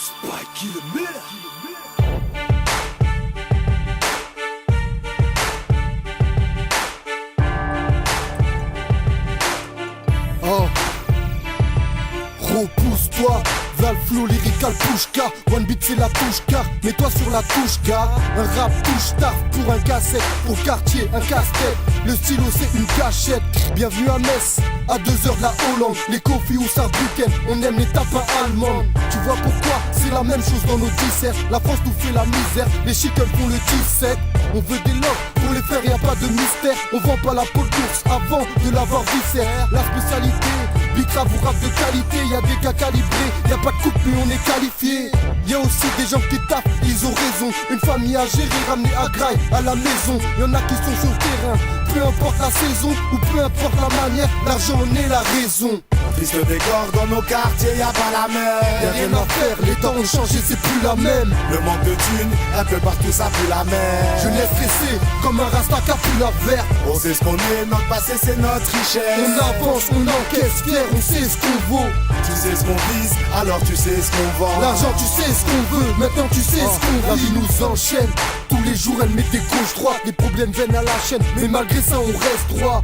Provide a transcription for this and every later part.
Spikey le Miller. Oh, repousse-toi, Valflow, lyrical pushka. One beat c'est la touche car, mets-toi sur la touche car. Un rap touche tard pour un cassette, pour le quartier, un casse-tête. Le stylo c'est une cachette. Bienvenue à Metz, à 2 heures de la Hollande. Les Kofi ou Saarbrücken, on aime les tapins allemands. Tu vois pourquoi, c'est la même chose dans nos disserts. La France nous fait la misère, les chickens font le 17. On veut des locks, pour les faire y a pas de mystère. On vend pas la peau de l'ours avant de l'avoir viscère. La spécialité, bicrave ou rap de qualité. Y'a des cas calibrés, y'a pas de coupe mais on est qualifié. Y'a aussi des gens qui taffent, ils ont raison. Une famille à gérer, ramener à graille à la maison. Y'en a qui sont sur le terrain, peu importe la saison ou peu importe la manière, l'argent en est la raison. Prise de décor dans nos quartiers, y'a pas la mer. Y'a rien à faire, les temps ont changé, c'est plus la même. Le manque de thunes, un peu partout ça pue la mer. Je l'ai stressé comme un rasta qui a plus la verte. On sait ce qu'on est, notre passé c'est notre richesse. On avance, on encaisse, fier, on sait ce qu'on vaut. Tu sais ce qu'on vise, alors tu sais ce qu'on vend. L'argent tu sais ce qu'on veut, maintenant tu sais ce qu'on vit. La vie nous enchaîne, tous les jours elle met des gauches droites. Les problèmes viennent à la chaîne, mais malgré ça on reste droit.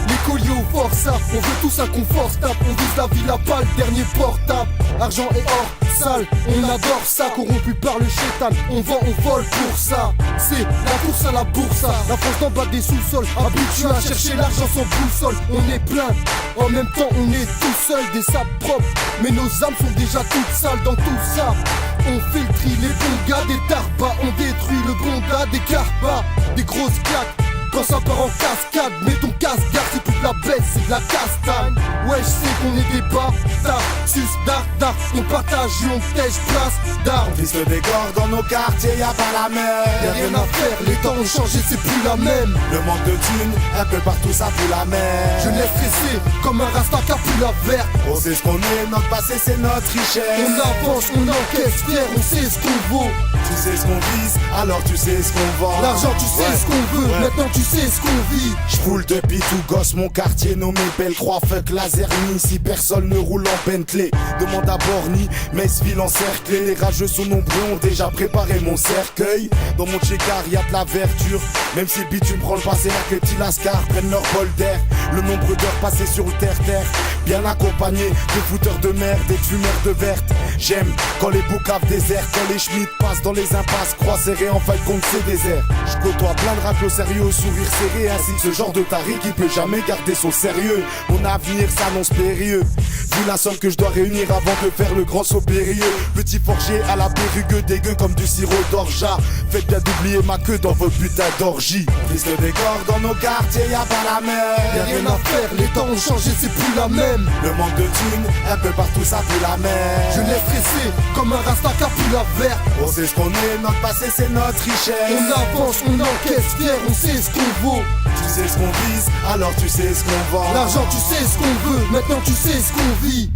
L'écolier au forçat, on veut tous un confort stable. On vise la vie, la balle, dernier portable. Argent et or, sale, on adore ça. Corrompu par le chétan, on vend, on vole pour ça. C'est la course à la bourse, la France d'en bas des sous-sols. Habitué à chercher l'argent sans boussole. On est plein, en même temps on est tout seul. Des sables propres, mais nos âmes sont déjà toutes sales dans tout ça. On fait le tri, les bons gars, des tarbas. On détruit le bon gars, des carbas, des grosses claques. Quand ça part en cascade, mets ton casse-garde, c'est plus de la baisse, c'est de la castagne. Ouais, je sais qu'on est des bâtards, sus d'art, on partage, on tèche place d'armes. Prise de décor dans nos quartiers, y'a pas la mer. Y'a rien à faire, les temps ont changé, c'est plus la même. Le manque de thunes, un peu partout ça pue la mer. Je l'ai stressé comme un rasta qui a plus la verte. On sait ce qu'on est, notre passé c'est notre richesse. On avance, on encaisse, fier, on sait ce qu'on vaut. Tu sais ce qu'on vise, alors tu sais ce qu'on vend. L'argent tu sais ce qu'on veut, maintenant tu sais ce qu'on vit. J'foule depuis tout gosse, mon quartier nommé Belle-Croix, fuck Lazerny. Si personne ne roule en Bentley, demande à Borny, Metz-Ville encerclée. Les rageux sont nombreux, ont déjà préparé mon cercueil. Dans mon chécar y'a de la verdure, même si le bitume prend le passé, là que les petits lascars prennent leur bol d'air. Le nombre d'heures passées sur le terre-terre, bien accompagné de fouteurs de merde et de fumeurs de verte. J'aime quand les boucaves désertent, quand les schmitts passent dans les impasses, croix serrées en fight contre ces déserts. Je côtoie plein de rappeurs sérieux au sourire serré, ainsi que ce genre de taré qui peut jamais garder son sérieux. Mon avenir s'annonce périlleux, vu la somme que je dois réunir avant de faire le grand saut périlleux. Petit forgé à la perrugue dégueu comme du sirop d'orgeat. Faites bien d'oublier ma queue dans vos putains d'orgies. Prise de décor dans nos quartiers, y'a pas la mer. Y'a rien à faire, les temps ont changé, c'est plus la même. Le manque de thunes, un peu partout ça pue la mer. Je l'ai stressé comme un rasta qui a plus la verte. On sait ce qu'on est, notre passé c'est notre richesse. On avance, on encaisse, fier, on sait ce qu'on vaut. Tu sais ce qu'on vise, alors tu sais ce qu'on vend. L'argent tu sais ce qu'on veut, maintenant tu sais ce qu'on vit.